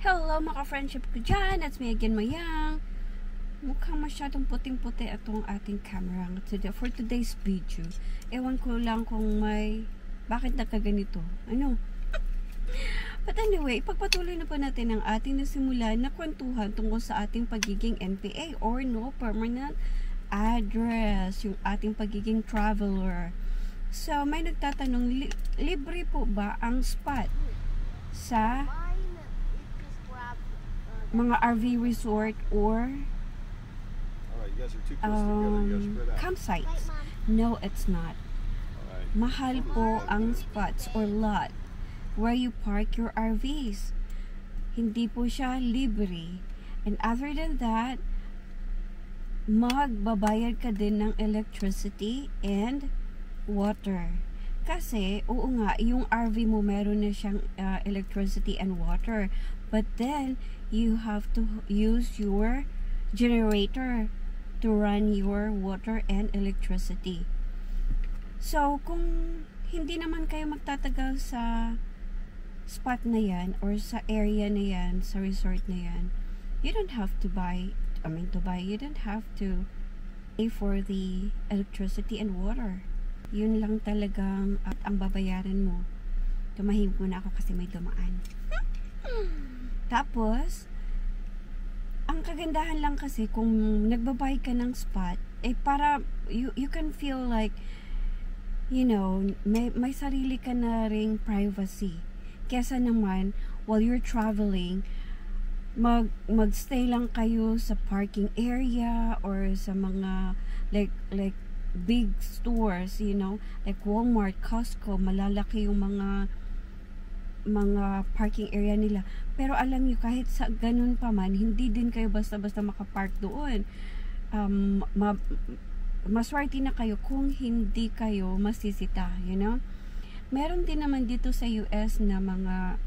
Hello mga friendship ko dyan, it's me again, Mayang. Mukhang masyadong puting-puti itong ating camera for today's video. Ewan ko lang kung bakit nakaganito. Ano? But anyway, ipagpatuloy na po natin ang ating nasimulan na kwentuhan tungkol sa ating pagiging NPA or no permanent address, yung ating pagiging traveler. So, may nagtatanong, libre po ba ang spot sa mga RV resort or campsites? No, it's not. Mahal po ang spots or lot where you park your RVs. Hindi po siya libre. And other than that, magbabayad ka din ng electricity and water. Kasi, oo nga, yung RV mo meron na siyang electricity and water. But then, you have to use your generator to run your water and electricity. So, kung hindi naman kayo magtatagal sa spot na yan or sa area na yan, sa resort na yan, you don't have to you don't have to pay for the electricity and water. Yun lang talagang at ang babayaran mo. Tumahimik muna ako kasi may dumaan. Tapos, ang kagandahan lang kasi kung nagbabay ka ng spot, para you can feel like, you know, may sarili ka na ring privacy. Kesa naman, while you're traveling, magstay lang kayo sa parking area or sa mga like big stores, you know, like Walmart, Costco, malalaki yung mga parking area nila. Pero alam nyo, kahit sa ganun pa man, hindi din kayo basta-basta makapark doon. Maswerte na kayo kung hindi kayo masisita, you know. Meron din naman dito sa US na mga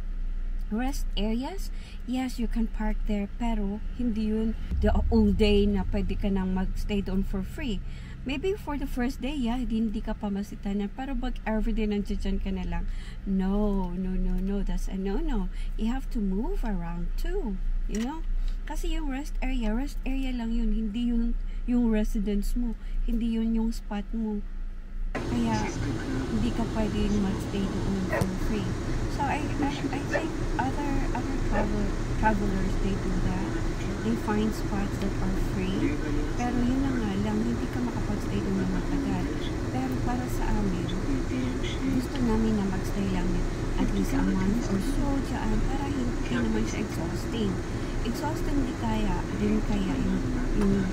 rest areas. Yes, you can park there, pero hindi yun the all day na pwede ka nang magstay doon for free. Maybe for the first day, yeah, hindi ka pa masitanan. Pero pag everyday nandiyan ka na lang, no, that's a no. You have to move around too, you know? Kasi yung rest area lang yun, hindi yun yung residence mo, hindi yun yung spot mo. Kaya, hindi ka pwede magstay doon for free. So, I think other travelers, they do that. They find spots that are free. Pero yun na nga lang, hindi ka makapag-stay doon na matagal. Pero para sa amin, gusto namin na mag-stay lang at least a month or so dyan para hindi naman siya exhausting. Exhausting din kaya yung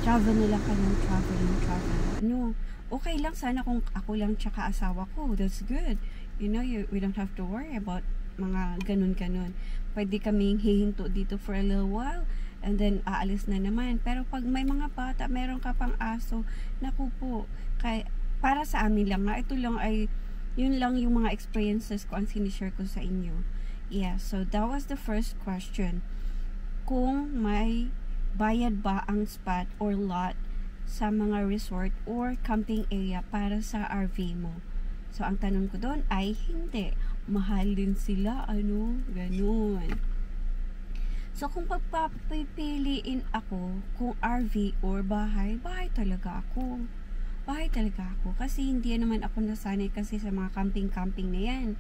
travel nila ka ng travel. No, okay lang sana kung ako lang tsaka asawa ko. That's good. You know, we don't have to worry about mga ganun. Pwede kaming hihinto dito for a little while and then aalis na naman. Pero pag may mga bata, meron ka pang aso, naku po, para sa amin lang ito lang yun lang yung mga experiences ko ang sinishare ko sa inyo. Yeah, so that was the first question. Kung may bayad ba ang spot or lot sa mga resort or camping area para sa RV mo? So, ang tanong ko doon ay hindi. Mahal din sila, ganun. So, kung pagpapipiliin ako kung RV or bahay talaga ako. Kasi hindi naman ako nasanay kasi sa mga camping na yan.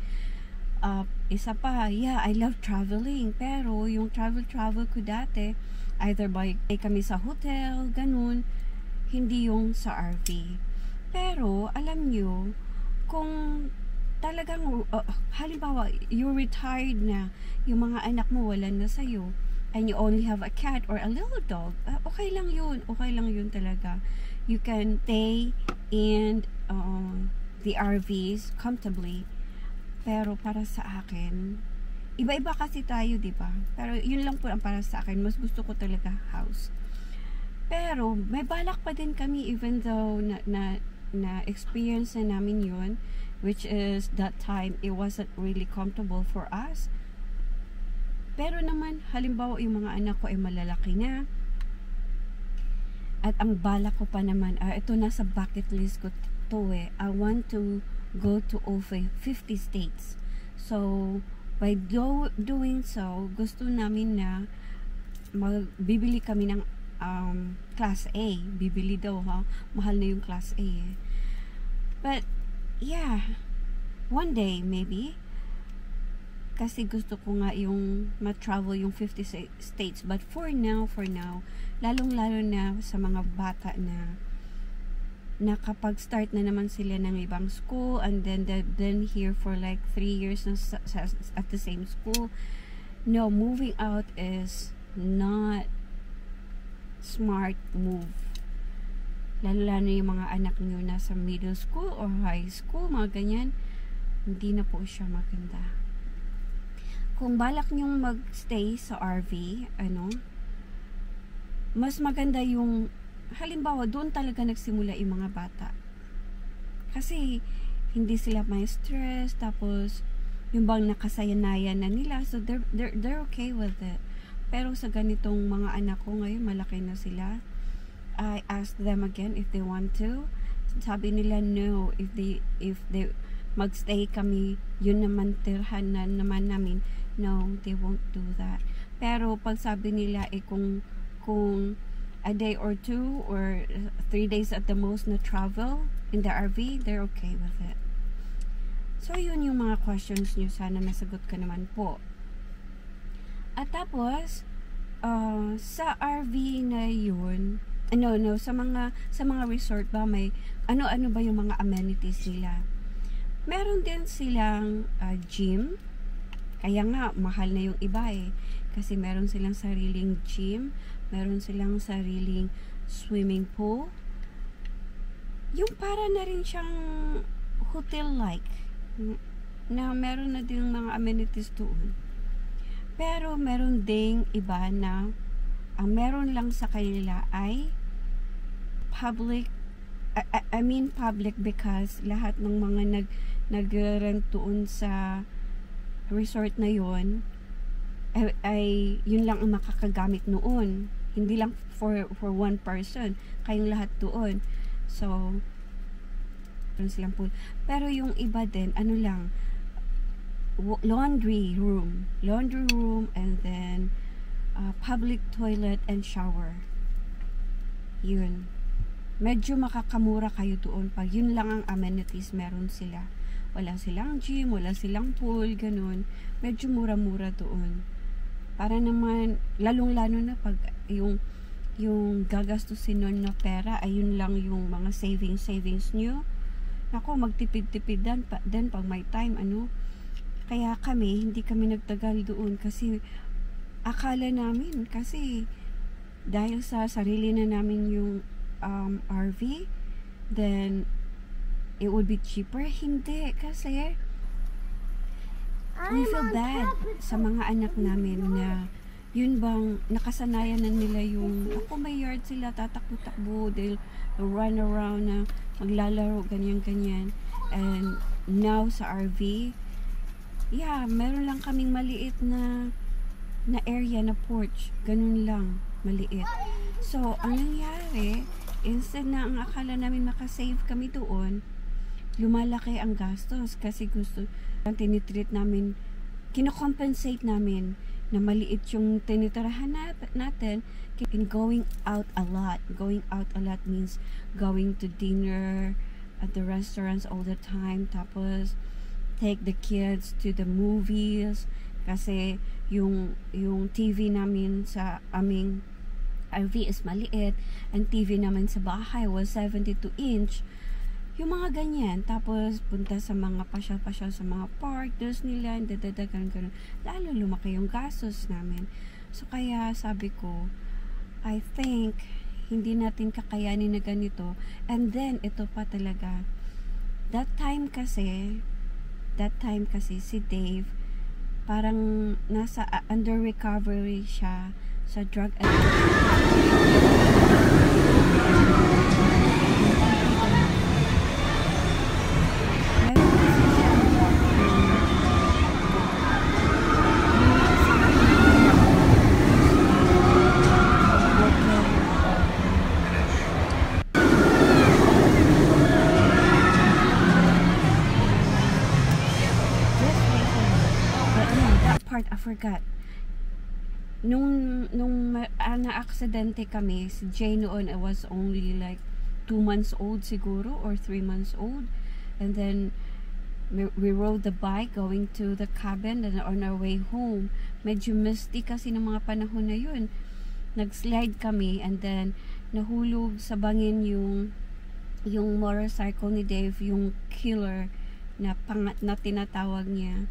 Isa pa, yeah, I love traveling. Pero, yung travel ko dati, either by kami sa hotel, ganun. Hindi yung sa RV. Pero, alam nyo, kung talagang halimbawa you retired na, yung mga anak mo wala na sa'yo, and you only have a cat or a little dog, okay lang yun talaga. You can stay in the RVs comfortably. Pero para sa akin, iba-iba kasi tayo, diba? Pero yun lang po ang para sa akin, mas gusto ko talaga house. Pero may balak pa din kami, even though na experience na namin yun, which is that time it wasn't really comfortable for us. Pero naman, halimbawa yung mga anak ko ay malalaki na at ang balak ko pa naman, ito nasa bucket list ko I want to go to over 50 states. So By doing so, gusto namin na bibili kami ng class A. Bibili daw, ha? Mahal na yung class A eh. But yeah, one day maybe, kasi gusto ko nga yung ma-travel yung 50 states. But for now, lalong-lalo na sa mga bata na nakapag-start na naman sila ng ibang school, and then they've been here for like 3 years na at the same school. No, moving out is not smart move. Lalo na yung mga anak nyo nasa middle school or high school, mga ganyan, hindi na po siya maganda. Kung balak nyong magstay sa RV, mas maganda yung halimbawa, doon talaga nagsimula yung mga bata. Kasi, hindi sila may stress, tapos, yung bang nakasayanayan na nila, so they're okay with it. Pero sa ganitong mga anak ko ngayon, malaki na sila. I asked them again if they want to. Sabi nila, no. If they magstay kami, yun naman tirhan na naman namin. No, they won't do that. Pero, pag sabi nila, kung a day or 2 or 3 days at the most na travel in the RV, they're okay with it. So, yun yung mga questions nyo. Sana nasagot ka naman po. At tapos, sa RV na yun, sa mga resort ba, may ano ba yung mga amenities nila? Meron din silang gym. Kaya nga, mahal na yung iba eh. Kasi meron silang sariling gym, meron silang sariling swimming pool. Yung para na rin siyang hotel-like, na meron na din mga amenities doon. Pero meron ding iba na ang meron lang sa kanila ay public. I mean public because lahat ng mga nag-rent doon sa resort na yon ay yun lang ang makakagamit noon. Hindi lang for one person, kayong lahat doon. So, silang pool. Pero yung iba din, laundry room, and then public toilet and shower. Yun. Medyo makakamura kayo doon pag yun lang ang amenities meron sila. Wala silang gym, wala silang pool, ganun. Medyo mura-mura doon. Para naman, lalong-lalo na pag yung gagastusin nun na pera, ayun lang yung mga savings nyo. Nako, magtipid-tipid din pag may time, Kaya hindi kami nagtagal doon kasi akala namin, kasi dahil sa sarili na namin yung RV, then it would be cheaper. Hindi, kasi we feel bad sa mga anak namin na yun bang nakasanayan na nila yung may yard sila, tatakbo-takbo, they'll run around na maglalaro, ganyan-ganyan. And now sa RV, meron lang kaming maliit na area na porch, ganun lang, maliit. So, ang nangyari, instead na ang akala namin makasave kami doon, lumalaki ang gastos kasi tinitreat namin, kinocompensate namin na maliit yung tinitirahan natin in going out a lot. Going out a lot means going to dinner at the restaurants all the time, tapos take the kids to the movies kasi yung TV namin sa aming RV is maliit, and TV namin sa bahay was 72-inch. Yung mga ganyan. Tapos, punta sa mga pasyal-pasyal sa mga park, Disneyland, ganun. Lalo lumaki yung gastos namin. So, kaya sabi ko, I think, hindi natin kakayanin na ganito. And then, ito pa talaga. That time kasi, si Dave, parang nasa under recovery siya sa drug mabigat. Nung na-aksidente kami, si Jay noon, I was only like 2 months old siguro, or 3 months old. And then, we rode the bike going to the cabin, and on our way home, medyo misty kasi ng mga panahon na yun. Nag-slide kami, and then, nahulog sa bangin yung motorcycle ni Dave, yung killer na tinatawag niya.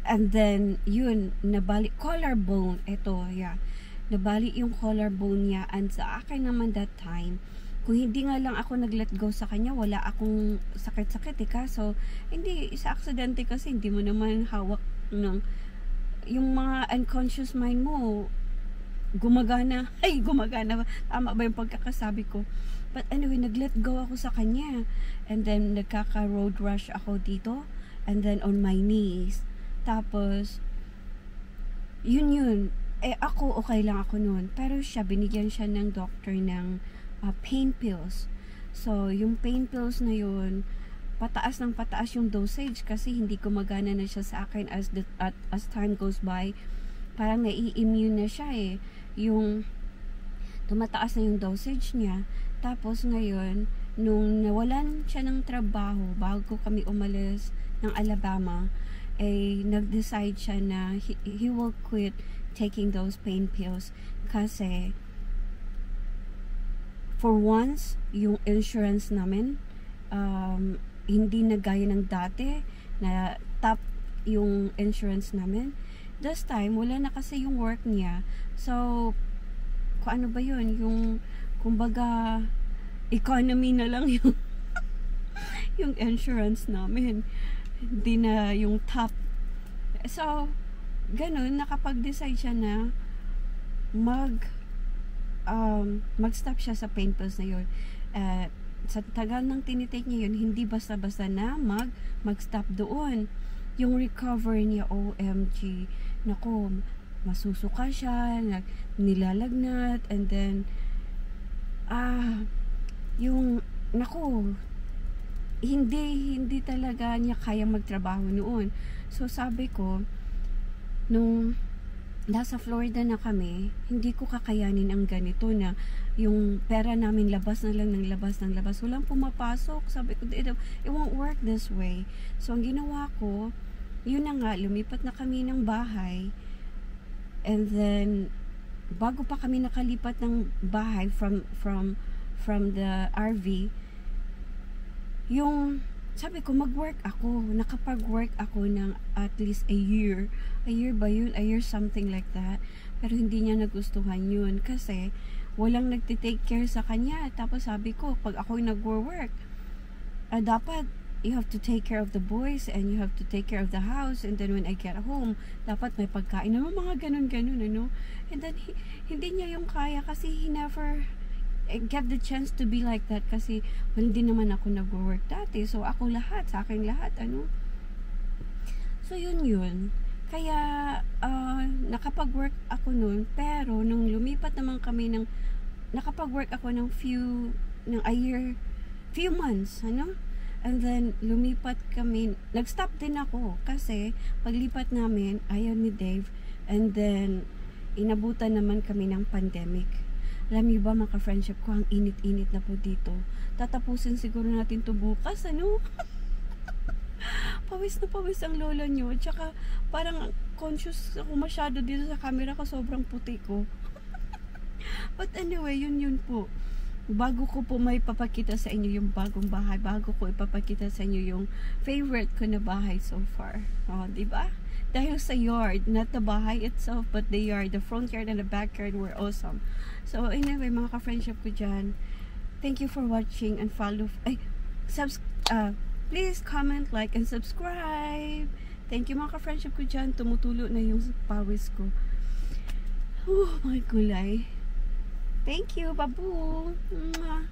And then, yun, nabali, collarbone, ito, yeah. Nabali yung collarbone niya, and sa akin naman that time, kung hindi nga lang ako nag-let go sa kanya, wala akong sakit-sakit, kaso, hindi, sa aksidente kasi, hindi mo naman hawak ng, yung mga unconscious mind mo, gumagana, tama ba yung pagkakasabi ko? But anyway, nag-let go ako sa kanya, and then, nagkaka-road rush ako dito, and then, on my knees. Tapos, yun. Ako, okay lang ako noon. Pero siya, binigyan siya ng doctor ng pain pills. So, yung pain pills na yun, pataas ng pataas yung dosage kasi hindi gumagana na siya sa akin as time goes by. Parang nai-immune na siya Yung tumataas na yung dosage niya. Tapos ngayon, nung nawalan siya ng trabaho, bago kami umalis ng Alabama, nag-decide siya na he will quit taking those pain pills kasi for once yung insurance namin hindi na gaya ng dati na top yung insurance namin. This time wala na kasi yung work niya, so kung ano ba yun, yung kumbaga economy na lang yung yung insurance namin, hindi na yung top. So, ganun, nakapag-decide siya na mag-stop siya sa pain pills na yun. Sa tagal ng tinitake niya yun, hindi basta-basta na mag-stop doon. Yung recovery niya, OMG, naku, masusuka siya, nilalagnat, and then, hindi talaga niya kaya magtrabaho noon. So sabi ko, nung nasa Florida na kami, hindi ko kakayanin ang ganito na yung pera namin labas na lang ng labas. Walang pumapasok. Sabi ko, it won't work this way. So ang ginawa ko, yun na nga, lumipat na kami ng bahay. And then, bago pa kami nakalipat ng bahay from the RV, yung sabi ko, mag-work ako. Nakapag-work ako ng at least a year. A year ba yun? A year something like that. Pero hindi niya nagustuhan yun kasi walang nagtitake care sa kanya. Tapos sabi ko, pag ako nag-work, dapat you have to take care of the boys and you have to take care of the house, and then when I get home, dapat may pagkain naman, mga ganun, ano. And then, hindi niya yung kaya kasi he never get the chance to be like that kasi hindi naman ako nag-work dati. So, ako lahat, sa akin lahat, ano. So, yun. Kaya, nakapag-work ako nun, pero nung lumipat naman kami nakapag-work ako ng a year, few months, ano. And then, lumipat kami, nag-stop din ako kasi paglipat namin, ayaw ni Dave, and then, inabutan naman kami ng pandemic. Alam niyo ba, mga ka-friendship ko, ang init-init na po dito. Tatapusin siguro natin to bukas, ano? Pawis na pawis ang lola nyo. Tsaka, parang conscious ako masyado dito sa camera ko, sobrang puti ko. But anyway, yun po. Bago ko po may papakita sa inyo yung bagong bahay, bago ko ipapakita sa inyo yung favorite ko na bahay so far. Diba? Dahil sa yard, not the bahay itself, but the yard, the front yard and the backyard were awesome. So anyway, mga ka-friendship ko dyan, thank you for watching and follow. Please comment, like, and subscribe. Thank you, mga ka-friendship ko dyan. Tumutulo na yung pawis ko. Oh my gulay. Thank you, babu. Mwah.